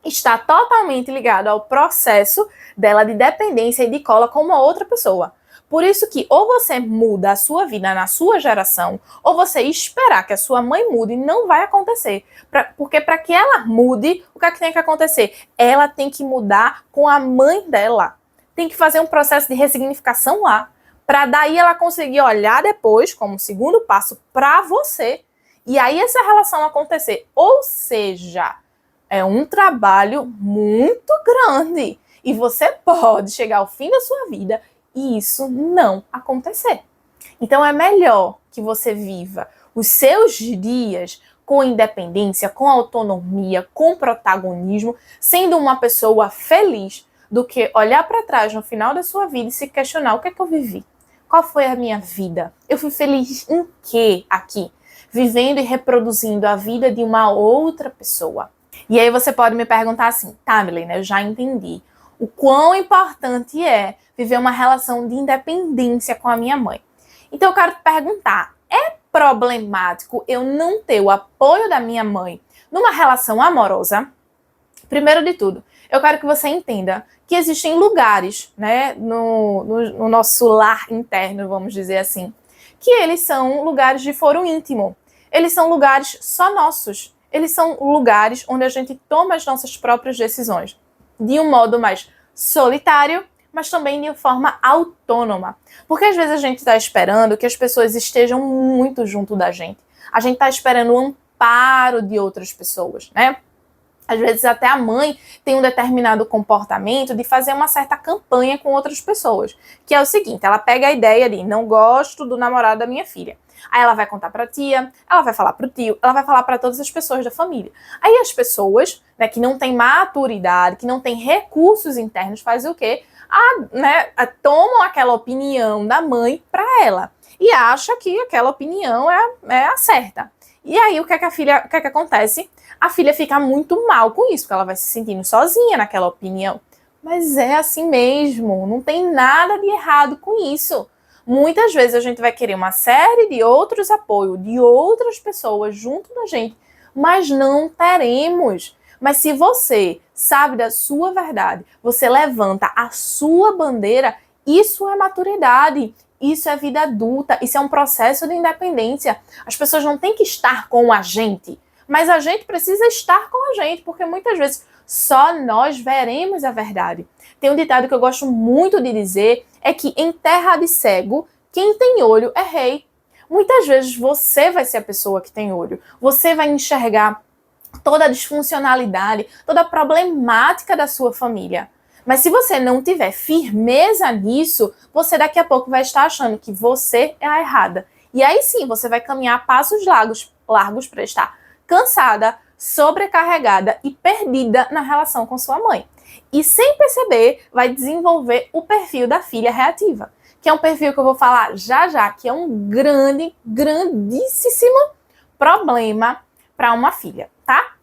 está totalmente ligada ao processo dela de dependência e de cola com uma outra pessoa. Por isso que ou você muda a sua vida na sua geração, ou você esperar que a sua mãe mude, não vai acontecer. Porque para que ela mude, o que é que tem que acontecer? Ela tem que mudar com a mãe dela. Tem que fazer um processo de ressignificação lá, para daí ela conseguir olhar depois, como segundo passo, para você. E aí essa relação acontecer. Ou seja, é um trabalho muito grande. E você pode chegar ao fim da sua vida e isso não acontecer. Então é melhor que você viva os seus dias com independência, com autonomia, com protagonismo, sendo uma pessoa feliz, do que olhar para trás no final da sua vida e se questionar: o que é que eu vivi? Qual foi a minha vida? Eu fui feliz em quê aqui? Vivendo e reproduzindo a vida de uma outra pessoa. E aí você pode me perguntar assim: tá, Milena, eu já entendi o quão importante é viver uma relação de independência com a minha mãe. Então eu quero te perguntar, é problemático eu não ter o apoio da minha mãe numa relação amorosa? Primeiro de tudo, eu quero que você entenda que existem lugares, né, no nosso lar interno, vamos dizer assim, que eles são lugares de foro íntimo. Eles são lugares só nossos. Eles são lugares onde a gente toma as nossas próprias decisões. De um modo mais solitário, mas também de forma autônoma. Porque às vezes a gente está esperando que as pessoas estejam muito junto da gente. A gente está esperando o amparo de outras pessoas, né? Às vezes até a mãe tem um determinado comportamento de fazer uma certa campanha com outras pessoas. Que é o seguinte, ela pega a ideia de: não gosto do namorado da minha filha. Aí ela vai contar pra tia, ela vai falar pro tio, ela vai falar para todas as pessoas da família. Aí as pessoas, né, que não têm maturidade, que não têm recursos internos, fazem o quê? Tomam aquela opinião da mãe pra ela. E acha que aquela opinião é a certa. E aí o que é que acontece? A filha fica muito mal com isso, porque ela vai se sentindo sozinha naquela opinião. Mas é assim mesmo, não tem nada de errado com isso. Muitas vezes a gente vai querer uma série de outros apoios, de outras pessoas junto da gente, mas não teremos. Mas se você sabe da sua verdade, você levanta a sua bandeira, isso é maturidade. Isso é vida adulta, isso é um processo de independência. As pessoas não têm que estar com a gente, mas a gente precisa estar com a gente, porque muitas vezes só nós veremos a verdade. Tem um ditado que eu gosto muito de dizer, é que em terra de cego, quem tem olho é rei. Muitas vezes você vai ser a pessoa que tem olho, você vai enxergar toda a disfuncionalidade, toda a problemática da sua família. Mas se você não tiver firmeza nisso, você daqui a pouco vai estar achando que você é a errada. E aí sim, você vai caminhar passos largos para estar cansada, sobrecarregada e perdida na relação com sua mãe. E sem perceber, vai desenvolver o perfil da filha reativa, que é um perfil que eu vou falar já, que é um grandíssimo problema para uma filha, tá?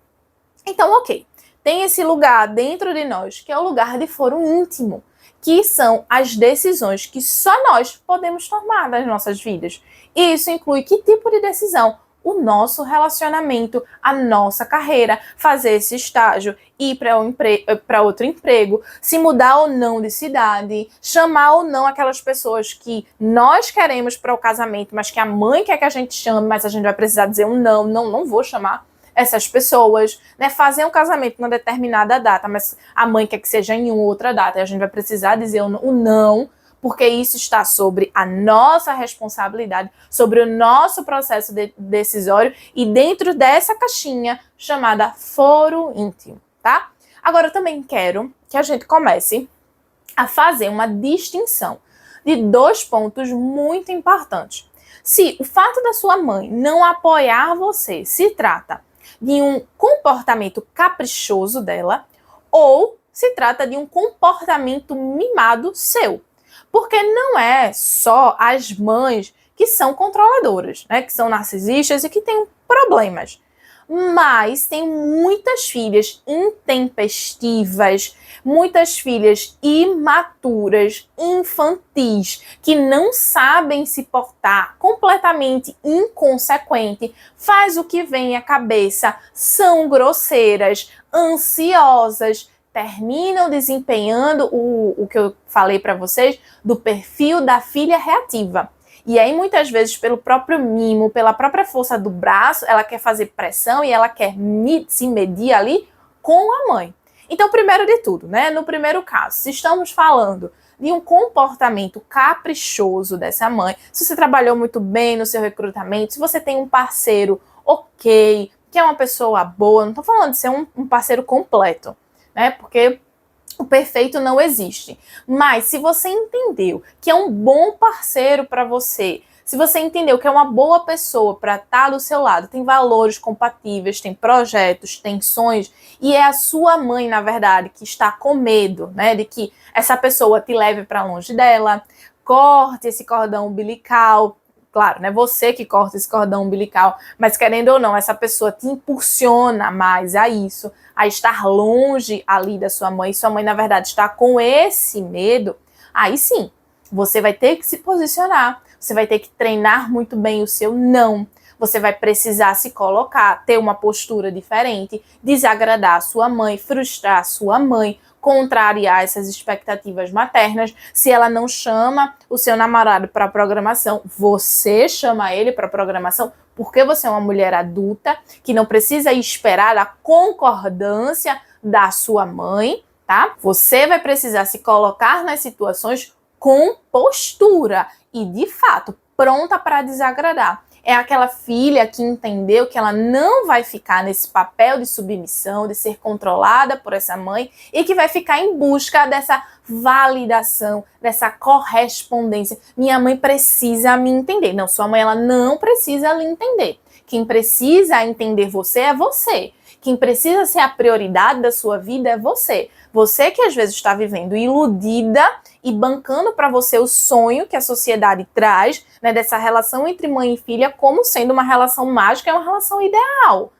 Então, ok. Tem esse lugar dentro de nós, que é o lugar de foro íntimo, que são as decisões que só nós podemos tomar nas nossas vidas. E isso inclui que tipo de decisão? o nosso relacionamento, a nossa carreira, fazer esse estágio, ir para outro emprego, se mudar ou não de cidade, chamar ou não aquelas pessoas que nós queremos para o casamento, mas que a mãe quer que a gente chame, mas a gente vai precisar dizer um não, não vou chamar essas pessoas, né? Fazer um casamento numa determinada data, mas a mãe quer que seja em outra data, e a gente vai precisar dizer o não, porque isso está sobre a nossa responsabilidade, sobre o nosso processo decisório e dentro dessa caixinha chamada foro íntimo, tá? Agora eu também quero que a gente comece a fazer uma distinção de 2 pontos muito importantes. Se o fato da sua mãe não apoiar você se trata de um comportamento caprichoso dela ou se trata de um comportamento mimado seu. Porque não é só as mães que são controladoras, né, que são narcisistas e que têm problemas. Mas tem muitas filhas intempestivas, muitas filhas imaturas, infantis, que não sabem se portar, completamente inconsequente, faz o que vem à cabeça, são grosseiras, ansiosas, terminam desempenhando o que eu falei para vocês do perfil da filha reativa. E aí, muitas vezes, pelo próprio mimo, pela própria força do braço, ela quer fazer pressão e ela quer se medir ali com a mãe. Então, primeiro de tudo, né? No primeiro caso, se estamos falando de um comportamento caprichoso dessa mãe, se você trabalhou muito bem no seu recrutamento, se você tem um parceiro ok, que é uma pessoa boa, não estou falando de ser um parceiro completo, né? Porque o perfeito não existe. Mas se você entendeu que é um bom parceiro para você, se você entendeu que é uma boa pessoa para estar do seu lado, tem valores compatíveis, tem projetos, tem sonhos, e é a sua mãe, na verdade, que está com medo, né, de que essa pessoa te leve para longe dela, corte esse cordão umbilical. Claro, né? Você que corta esse cordão umbilical, mas querendo ou não, essa pessoa te impulsiona mais a isso, a estar longe ali da sua mãe na verdade está com esse medo, aí sim, você vai ter que se posicionar, você vai ter que treinar muito bem o seu não, você vai precisar se colocar, ter uma postura diferente, desagradar a sua mãe, frustrar a sua mãe, contrariar essas expectativas maternas. Se ela não chama o seu namorado para a programação, você chama ele para a programação, porque você é uma mulher adulta que não precisa esperar a concordância da sua mãe, tá? Você vai precisar se colocar nas situações com postura e, de fato, pronta para desagradar. É aquela filha que entendeu que ela não vai ficar nesse papel de submissão, de ser controlada por essa mãe e que vai ficar em busca dessa validação, dessa correspondência. Minha mãe precisa me entender. Não, sua mãe ela não precisa lhe entender. Quem precisa entender você é você. Quem precisa ser a prioridade da sua vida é você. Você que às vezes está vivendo iludida e bancando para você o sonho que a sociedade traz, né, dessa relação entre mãe e filha como sendo uma relação mágica, é uma relação ideal.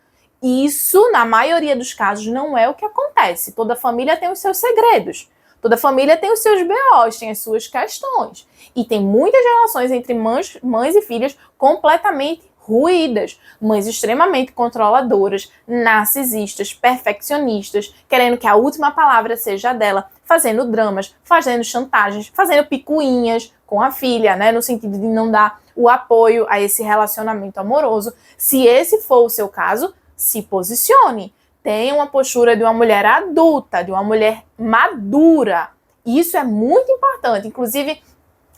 Isso, na maioria dos casos, não é o que acontece. Toda família tem os seus segredos. Toda família tem os seus BOs, tem as suas questões. E tem muitas relações entre mães e filhas completamente ruídas, mães extremamente controladoras, narcisistas, perfeccionistas, querendo que a última palavra seja dela, fazendo dramas, fazendo chantagens, fazendo picuinhas com a filha, né, no sentido de não dar o apoio a esse relacionamento amoroso. Se esse for o seu caso, se posicione. Tenha uma postura de uma mulher adulta, de uma mulher madura. Isso é muito importante. Inclusive,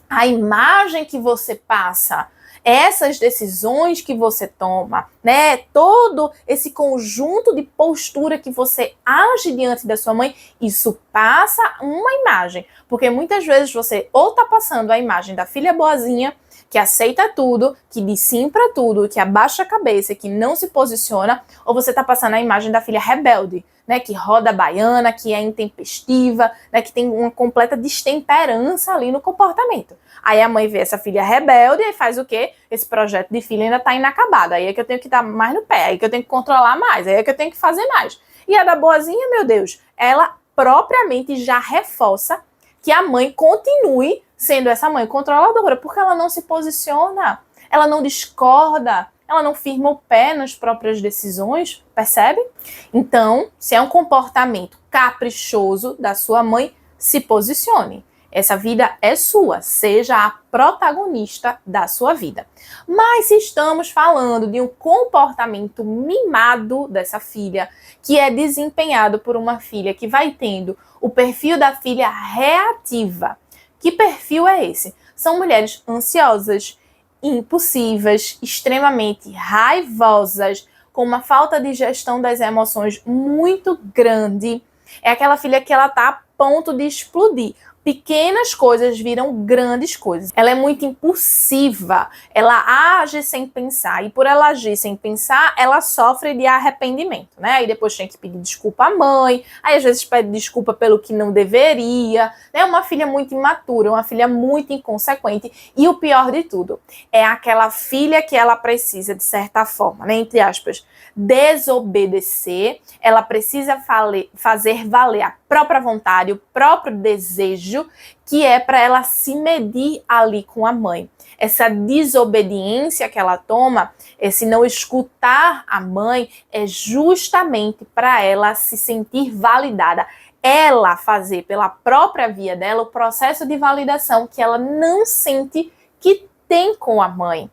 a imagem que você passa, essas decisões que você toma, né, todo esse conjunto de postura que você age diante da sua mãe, isso passa uma imagem, porque muitas vezes você ou tá passando a imagem da filha boazinha, que aceita tudo, que diz sim pra tudo, que abaixa a cabeça, que não se posiciona, ou você tá passando a imagem da filha rebelde, né, que roda a baiana, que é intempestiva, né, que tem uma completa destemperança ali no comportamento. Aí a mãe vê essa filha rebelde e faz o quê? Esse projeto de filha ainda tá inacabado. Aí é que eu tenho que dar mais no pé, aí é que eu tenho que controlar mais, aí é que eu tenho que fazer mais. E a da boazinha, meu Deus, ela propriamente já reforça que a mãe continue sendo essa mãe controladora, porque ela não se posiciona, ela não discorda, ela não firma o pé nas próprias decisões, percebe? Então, se é um comportamento caprichoso da sua mãe, se posicione. Essa vida é sua, seja a protagonista da sua vida. Mas se estamos falando de um comportamento mimado dessa filha, que é desempenhado por uma filha que vai tendo o perfil da filha reativa. Que perfil é esse? São mulheres ansiosas, impulsivas, extremamente raivosas, com uma falta de gestão das emoções muito grande. É aquela filha que ela tá a ponto de explodir. Pequenas coisas viram grandes coisas. Ela é muito impulsiva, ela age sem pensar, e por ela agir sem pensar, ela sofre de arrependimento, né? Aí depois tem que pedir desculpa à mãe, aí às vezes pede desculpa pelo que não deveria, né? Uma filha muito imatura, uma filha muito inconsequente, e o pior de tudo, é aquela filha que ela precisa, de certa forma, né, entre aspas, desobedecer, ela precisa fazer valer a própria vontade, o próprio desejo, que é para ela se medir ali com a mãe. Essa desobediência que ela toma, esse não escutar a mãe, é justamente para ela se sentir validada. Ela fazer pela própria via dela o processo de validação que ela não sente que tem com a mãe.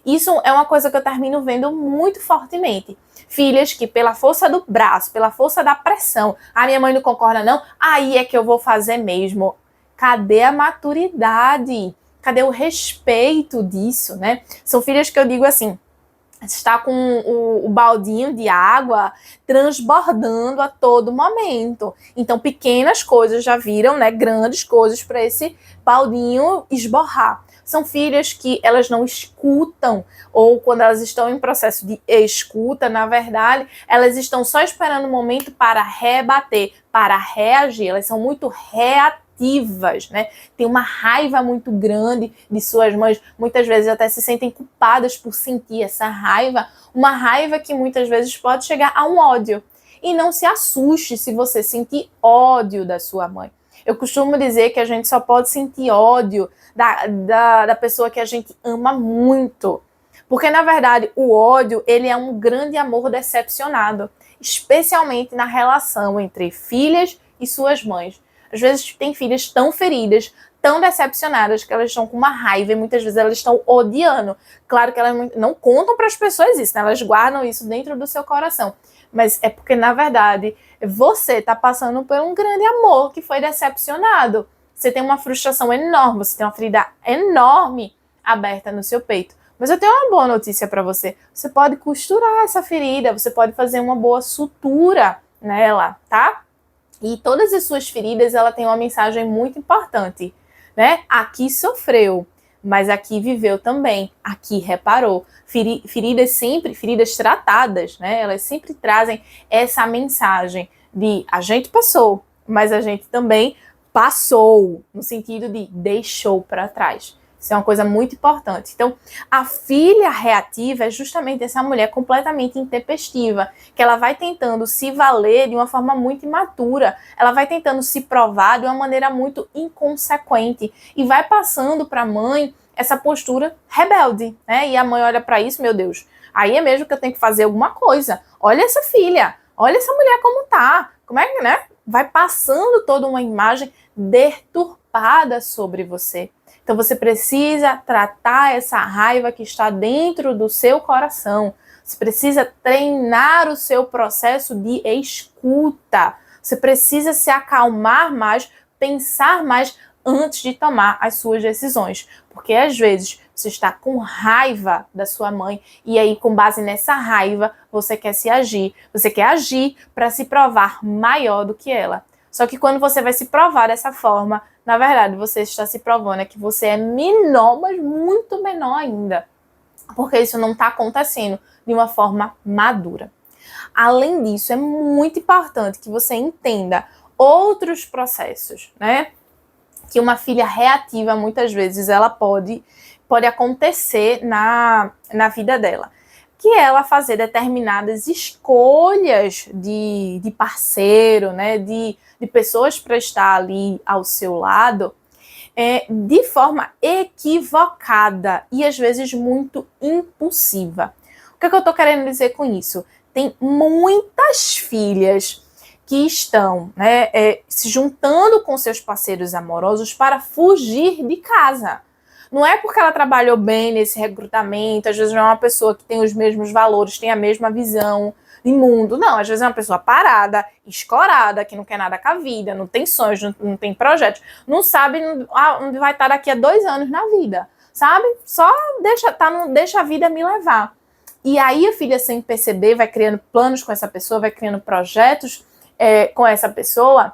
Isso é uma coisa que eu termino vendo muito fortemente. Filhas que, pela força do braço, pela força da pressão, a minha mãe não concorda não, aí é que eu vou fazer mesmo. Cadê a maturidade? Cadê o respeito disso, né? São filhas que eu digo assim, está com o baldinho de água transbordando a todo momento. Então, pequenas coisas já viram, né, grandes coisas para esse baldinho esborrar. São filhas que elas não escutam, ou quando elas estão em processo de escuta, na verdade, elas estão só esperando o momento para rebater, para reagir. Elas são muito reativas, né? Tem uma raiva muito grande de suas mães, muitas vezes até se sentem culpadas por sentir essa raiva, uma raiva que muitas vezes pode chegar a um ódio. E não se assuste se você sentir ódio da sua mãe. Eu costumo dizer que a gente só pode sentir ódio da pessoa que a gente ama muito. Porque, na verdade, o ódio, ele é um grande amor decepcionado, especialmente na relação entre filhas e suas mães. Às vezes tem filhas tão feridas, tão decepcionadas, que elas estão com uma raiva e muitas vezes elas estão odiando. Claro que elas não contam para as pessoas isso, né? Elas guardam isso dentro do seu coração. Mas é porque, na verdade, você está passando por um grande amor que foi decepcionado. Você tem uma frustração enorme, você tem uma ferida enorme aberta no seu peito. Mas eu tenho uma boa notícia para você. Você pode costurar essa ferida, você pode fazer uma boa sutura nela, tá? E todas as suas feridas, ela tem uma mensagem muito importante, né? Aqui sofreu, mas aqui viveu também, aqui reparou. Feridas sempre, feridas tratadas, né? Elas sempre trazem essa mensagem de a gente passou, mas a gente também passou, no sentido de deixou para trás. Isso é uma coisa muito importante. Então, a filha reativa é justamente essa mulher completamente intempestiva, que ela vai tentando se valer de uma forma muito imatura, ela vai tentando se provar de uma maneira muito inconsequente e vai passando para a mãe essa postura rebelde, né? E a mãe olha para isso, meu Deus, aí é mesmo que eu tenho que fazer alguma coisa. Olha essa filha, olha essa mulher como tá, como é que, né? Vai passando toda uma imagem deturpada sobre você. Então você precisa tratar essa raiva que está dentro do seu coração. Você precisa treinar o seu processo de escuta. Você precisa se acalmar mais, pensar mais antes de tomar as suas decisões. Porque às vezes você está com raiva da sua mãe e aí com base nessa raiva você quer se agir. Você quer agir para se provar maior do que ela. Só que quando você vai se provar dessa forma, na verdade, você está se provando que você é menor, mas muito menor ainda. Porque isso não está acontecendo de uma forma madura. Além disso, é muito importante que você entenda outros processos, né? Que uma filha reativa, muitas vezes, ela pode acontecer na vida dela. Que ela fazer determinadas escolhas de parceiro, né, de pessoas para estar ali ao seu lado, de forma equivocada e às vezes muito impulsiva. que é que eu tô querendo dizer com isso? Tem muitas filhas que estão, né, se juntando com seus parceiros amorosos para fugir de casa. Não é porque ela trabalhou bem nesse recrutamento, às vezes não é uma pessoa que tem os mesmos valores, tem a mesma visão de mundo. Não, às vezes é uma pessoa parada, escorada, que não quer nada com a vida, não tem sonhos, não tem projetos, não sabe onde vai estar daqui a 2 anos na vida, sabe? Só deixa a vida me levar. E aí a filha, sem perceber, vai criando planos com essa pessoa, vai criando projetos com essa pessoa,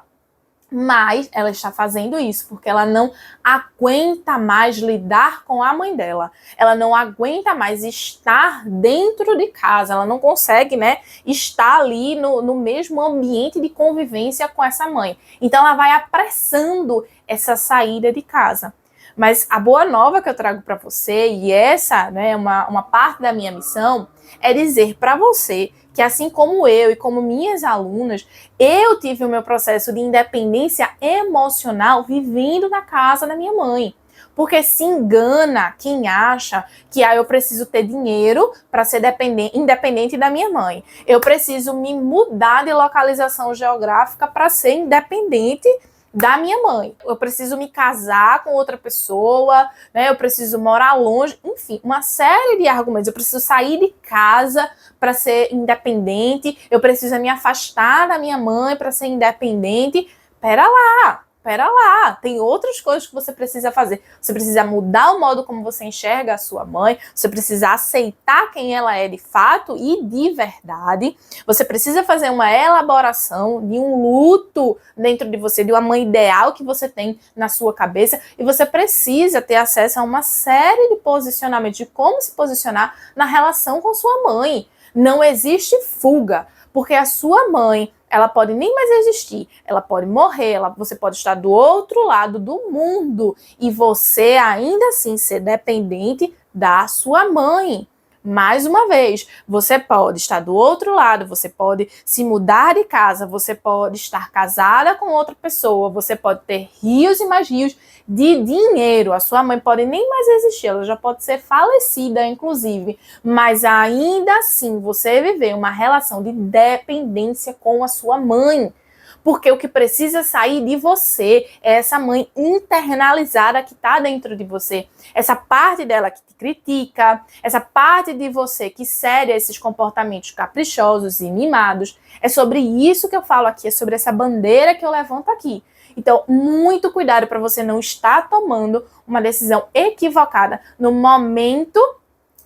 mas ela está fazendo isso porque ela não aguenta mais lidar com a mãe dela. Ela não aguenta mais estar dentro de casa. Ela não consegue, né, estar ali no mesmo ambiente de convivência com essa mãe. Então ela vai apressando essa saída de casa. Mas a boa nova que eu trago para você, e essa, né, uma parte da minha missão, é dizer para você que assim como eu e como minhas alunas, eu tive o meu processo de independência emocional vivendo na casa da minha mãe. Porque se engana quem acha que eu preciso ter dinheiro para ser independente da minha mãe. Eu preciso me mudar de localização geográfica para ser independente da minha mãe. Eu preciso me casar com outra pessoa, né? Eu preciso morar longe, enfim, uma série de argumentos. Eu preciso sair de casa para ser independente, eu preciso me afastar da minha mãe para ser independente. Pera lá, tem outras coisas que você precisa fazer. Você precisa mudar o modo como você enxerga a sua mãe, você precisa aceitar quem ela é de fato e de verdade. Você precisa fazer uma elaboração de um luto dentro de você, de uma mãe ideal que você tem na sua cabeça, e você precisa ter acesso a uma série de posicionamentos, de como se posicionar na relação com sua mãe. Não existe fuga, porque a sua mãe, ela pode nem mais existir, ela pode morrer, você pode estar do outro lado do mundo e você ainda assim ser dependente da sua mãe. Mais uma vez, você pode estar do outro lado, você pode se mudar de casa, você pode estar casada com outra pessoa, você pode ter rios e mais rios de dinheiro. A sua mãe pode nem mais existir, ela já pode ser falecida, inclusive, mas ainda assim você viver uma relação de dependência com a sua mãe. Porque o que precisa sair de você é essa mãe internalizada que está dentro de você. Essa parte dela que te critica, essa parte de você que cede a esses comportamentos caprichosos e mimados. É sobre isso que eu falo aqui, é sobre essa bandeira que eu levanto aqui. Então, muito cuidado para você não estar tomando uma decisão equivocada no momento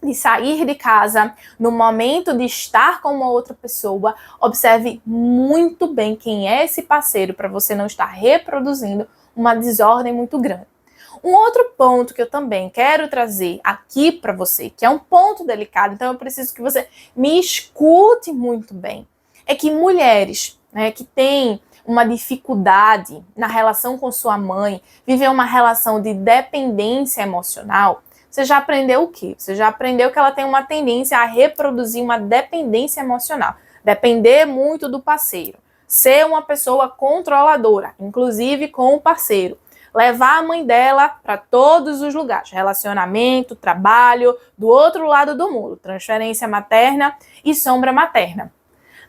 de sair de casa, no momento de estar com uma outra pessoa. Observe muito bem quem é esse parceiro para você não estar reproduzindo uma desordem muito grande. Um outro ponto que eu também quero trazer aqui para você, que é um ponto delicado, então eu preciso que você me escute muito bem, é que mulheres, né, que têm uma dificuldade na relação com sua mãe, viver uma relação de dependência emocional, você já aprendeu o quê? Você já aprendeu que ela tem uma tendência a reproduzir uma dependência emocional. Depender muito do parceiro. Ser uma pessoa controladora, inclusive com o parceiro. Levar a mãe dela para todos os lugares. Relacionamento, trabalho, do outro lado do mundo. Transferência materna e sombra materna.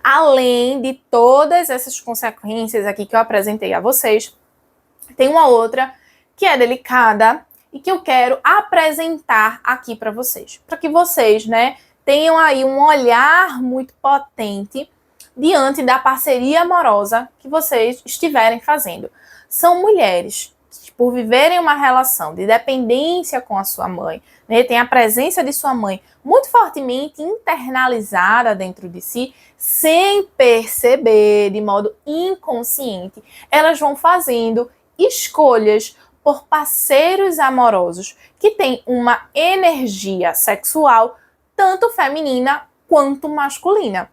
Além de todas essas consequências aqui que eu apresentei a vocês, tem uma outra que é delicada e que eu quero apresentar aqui para vocês que vocês, né, tenham aí um olhar muito potente diante da parceria amorosa que vocês estiverem fazendo. São mulheres que, por viverem uma relação de dependência com a sua mãe, né, tem a presença de sua mãe muito fortemente internalizada dentro de si, sem perceber, de modo inconsciente, elas vão fazendo escolhas por parceiros amorosos que têm uma energia sexual tanto feminina quanto masculina.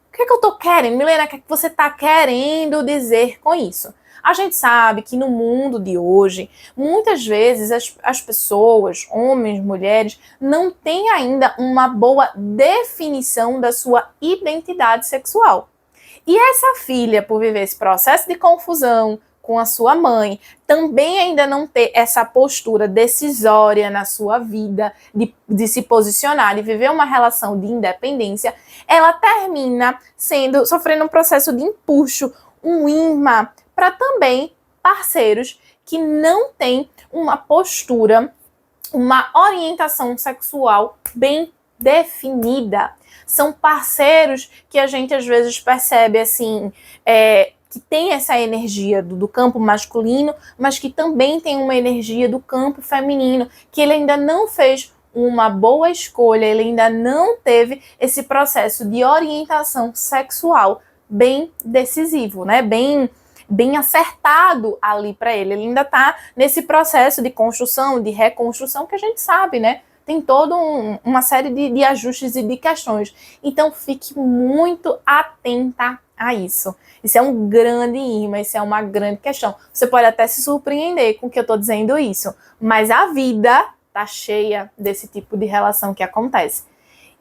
O que é que eu tô querendo? Milena, o que é que você tá querendo dizer com isso? A gente sabe que no mundo de hoje, muitas vezes as pessoas, homens, mulheres, não têm ainda uma boa definição da sua identidade sexual. E essa filha, por viver esse processo de confusão, com a sua mãe, também ainda não ter essa postura decisória na sua vida, de se posicionar, de viver uma relação de independência, ela termina sofrendo um processo de empuxo, um imã, para também parceiros que não têm uma postura, uma orientação sexual bem definida. São parceiros que a gente às vezes percebe assim, que tem essa energia do campo masculino, mas que também tem uma energia do campo feminino, que ele ainda não fez uma boa escolha, ele ainda não teve esse processo de orientação sexual bem decisivo, né? Bem acertado ali para ele. Ele ainda está nesse processo de construção, de reconstrução, que a gente sabe, né? Tem toda uma série de ajustes e de questões. Então, fique muito atenta a isso. Isso é um grande imã, isso é uma grande questão. Você pode até se surpreender com que eu estou dizendo isso, mas a vida tá cheia desse tipo de relação que acontece.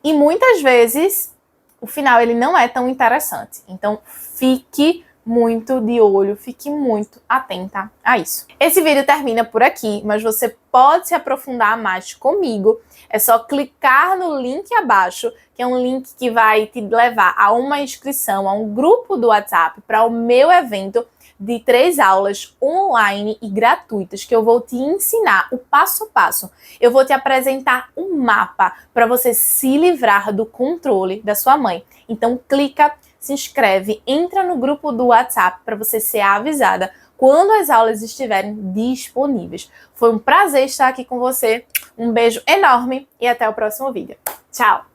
E muitas vezes, o final ele não é tão interessante. Então, fique muito de olho, fique muito atenta a isso. Esse vídeo termina por aqui, mas você pode se aprofundar mais comigo. É só clicar no link abaixo, que é um link que vai te levar a uma inscrição, a um grupo do WhatsApp para o meu evento de 3 aulas online e gratuitas, que eu vou te ensinar o passo a passo. Eu vou te apresentar um mapa para você se livrar do controle da sua mãe. Então clica, se inscreve, entra no grupo do WhatsApp para você ser avisada quando as aulas estiverem disponíveis. Foi um prazer estar aqui com você. Um beijo enorme e até o próximo vídeo. Tchau!